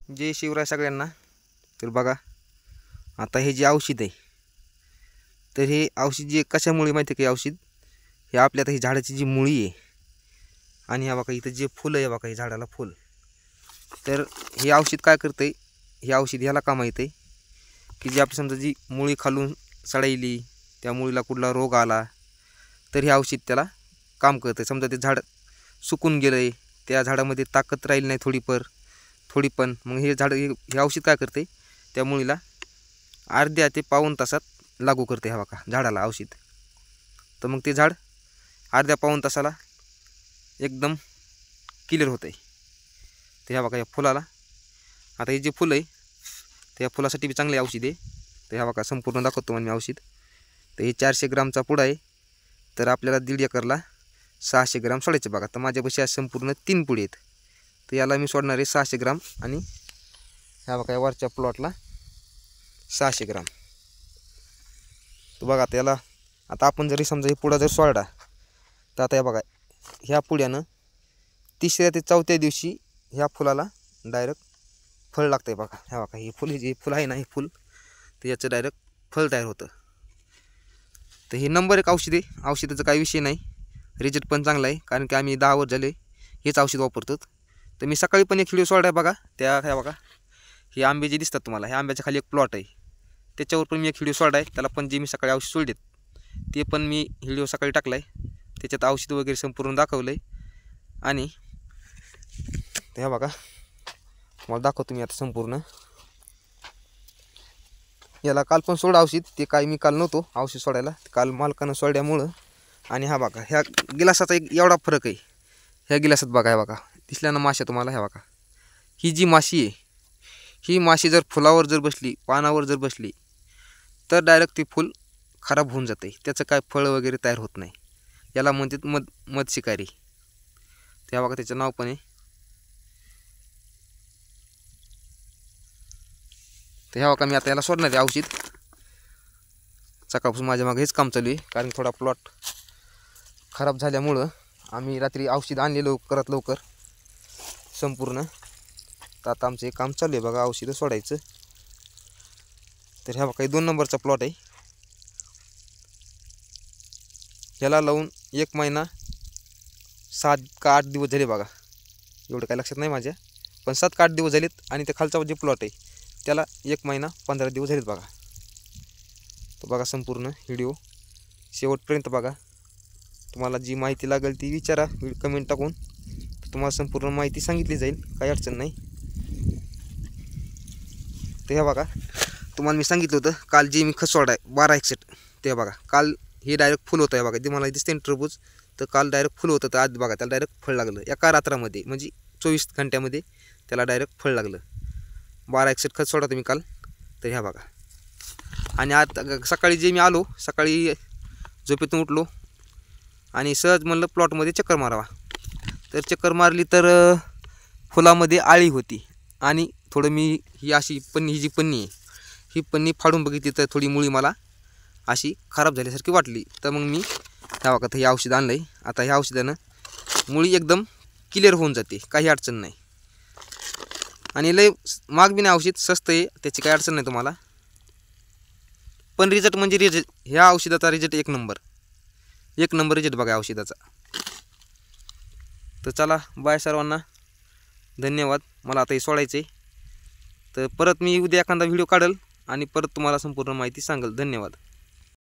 जय शिवराय सगळ्यांना। तर बघा आता हे जे औषध आहे, तर हे औषध जे कशामुळे माहिती आहे का? औषध हे आपल्या आता ही झाडाची जी मुळी आहे आणि हा बघा इथं जे फुलं आहे बघा, हे झाडाला फुल, तर हे औषध काय करते? हे औषध ह्याला कामा येते की जे आपली समजा जी मुळी खालून सडायली, त्या मुळीला कुठला रोग आला तर हे औषध त्याला काम करते। समजा ते झाड सुकून गेलंय, त्या झाडामध्ये ताकद राहील नाही थोडी पण, मग हे झाड हे औषध काय करते? त्या मुळीला अर्ध्या ते पाऊण तासात लागू करते हा बघा झाडाला औषध। तर मग ते झाड अर्ध्या पाऊण तासाला एकदम क्लिअर होते। तर ह्या बघा या फुलाला, आता हे जे फुलं आहे त्या फुलासाठी बी चांगले औषध आहे। तर ह्या बघा संपूर्ण दाखवतो मी औषध। तर हे 400 ग्रामचा पुडा आहे, तर आपल्याला 1.5 एकरला 600 ग्राम सोडायचे बघा। तर माझ्यापाशी आज संपूर्ण 3 पुडी आहेत, तर याला मी सोडणार आहे 600 ग्राम आणि ह्या बघा वरच्या प्लॉटला 600 ग्राम। तर बघा आता याला, आता आपण जरी समजा हे पुडा जर सोडला तर आता या बघा ह्या पुड्यानं 3ऱ्या ते 4थ्या दिवशी ह्या फुलाला डायरेक्ट फळ लागतंय बघा। ह्या बघा हे फुल, जे फुल आहे ना हे फुल, तर याचं डायरेक्ट फळ तयार होतं। तर हे नंबर 1 औषध आहे, औषधाचा काही विषय नाही, रिझल्ट पण चांगला आहे, कारण की आम्ही 10 वर्ष झाले हेच औषध वापरतो। तर मी सकाळी पण एक व्हिडिओ सोडला आहे बघा, त्या ह्या बघा हे आंबे जे दिसतात तुम्हाला, ह्या आंब्याच्या खाली एक प्लॉट आहे, त्याच्यावर पण मी एक व्हिडिओ सोडला आहे, त्याला पण जे मी सकाळी औषध सोडलेत ते पण मी व्हिडिओ सकाळी टाकला आहे, त्याच्यात औषध वगैरे संपूर्ण दाखवलं आहे। आणि ह्या बघा मला दाखवतो मी आता संपूर्ण, याला काल पण सोडा औषध, ते काय मी काल नव्हतो औषध सोडायला, काल मालकानं सोडल्यामुळं। आणि हा बघा ह्या गिलासाचा एक एवढा फरक आहे, ह्या गिलासात बघा, ह्या बघा दिसल्या ना माश्या तुम्हाला, ह्या बघा ही जी माशी आहे, ही माशी जर फुलावर जर बसली, पानावर जर बसली तर डायरेक्ट ती फुल खराब होऊन जाते, त्याचं काय फळ वगैरे तयार होत नाही। याला म्हणतात मध शिकारी, त्या बघा त्याचं नाव पण आहे। तर ह्या बघा मी आता याला सोडणार आहे औषध, सकाळपासून माझ्या मागे हेच काम चालू आहे, कारण थोडा प्लॉट खराब झाल्यामुळं आम्ही रात्री औषध आणले लवकर संपूर्ण। तर आता आमचं हे काम चालू आहे बघा औषधं सोडायचं। तर ह्या बघा 2 नंबरचा प्लॉट आहे, ह्याला लावून 1 महिना 7 का 8 दिवस झाले बघा, एवढं काय लक्षात नाही माझ्या, पण 7 का 8 दिवस झालेत। आणि ते खालचा जे प्लॉट आहे त्याला 1 महिना 15 दिवस झालेत बघा। तर बघा संपूर्ण व्हिडिओ शेवटपर्यंत बघा, तुम्हाला जी माहिती लागेल ती विचारा कमेंट टाकून, तुम्हाला संपूर्ण माहिती सांगितली जाईल, काही अडचण नाही। तर हे बघा तुम्हाला मी सांगितलं होतं काल जे मी खत सोडाय 1261, ते बघा काल हे डायरेक्ट फुल होतं आहे बघा, ते मला दिसते टरबूज, तर काल डायरेक्ट फुल होतं, तर आज बघा त्याला डायरेक्ट फळ लागलं एका रात्रामध्ये, म्हणजे 24 घंट्यामध्ये त्याला डायरेक्ट फळ लागलं। 1261 खत सोडा तुम्ही काल। तर ह्या बघा, आणि आज सकाळी जे मी आलो, सकाळी झोपेतून उठलो आणि सहज म्हणलं प्लॉटमध्ये चक्कर मारावा, तर चक्कर मारली तर फुलामध्ये आळी होती, आणि थोडं मी ही अशी पन्नी, ही जी पन्नी आहे ही पन्नी फाडून बघितली तर थोडी मुळी मला अशी खराब झाल्यासारखी वाटली। तर मग मी ह्या बघा हे औषध आणलं आहे, आता ह्या औषधानं मुळी एकदम क्लिअर होऊन जाते, काही अडचण नाही, आणि लय महाग बी नाही औषध, स्वस्त आहे, त्याची काही अडचण नाही तुम्हाला। पण रिझल्ट म्हणजे रिझल्ट, ह्या औषधाचा रिझल्ट 1 नंबर रिझल्ट बघा औषधाचा। तर चला बाय सर्वांना, धन्यवाद। मला आता हे सोडायचं आहे, तर परत मी उद्या एखादा व्हिडिओ काढेल आणि परत तुम्हाला संपूर्ण माहिती सांगेल। धन्यवाद।